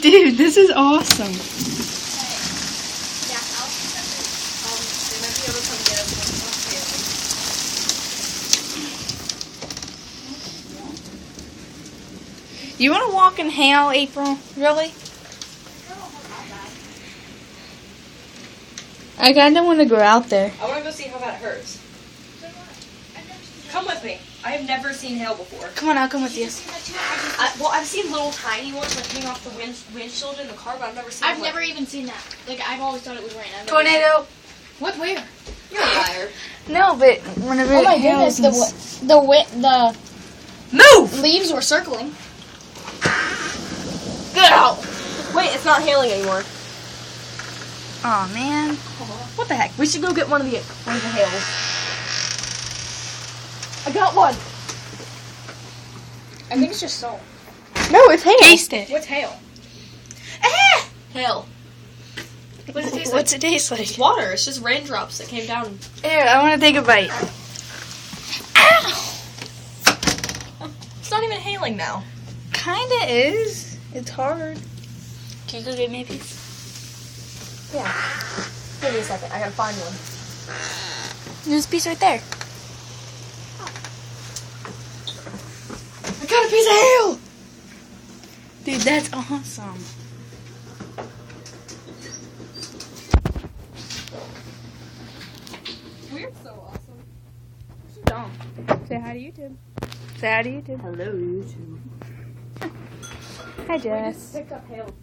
Dude, this is awesome. They might be able to come get us once You want to walk in hail, April? Really? I kind of want to go out there. I want to go see how bad it hurts. Come with me. I have never seen hail before. Come on, I'll come with you. Well, I've seen little tiny ones like hanging off the windshield in the car, but I've never seen. I've never even seen that. Like, I've always thought it was rain. Tornado. What? Where? You're a liar. No, but whenever Oh my it hails goodness! and The Move! leaves were circling. Get out! Wait, it's not hailing anymore. oh man. What the heck? We should go get one of the hails. I got one. I think it's just salt. No, it's hail. Taste it. What's hail? Hail. What does it taste like? What's it taste like? It's water. It's just raindrops that came down. Here, I want to take a bite. Ow! It's not even hailing now. Kinda is. It's hard. Can you go get me a piece? Yeah. Give me a second. I gotta find one. There's a piece right there. I got a piece of hail! Dude, that's awesome. We're so awesome. Don't. Say hi to YouTube. Say hi to YouTube. Hello, YouTube. Hi, Jess. Picked up hail.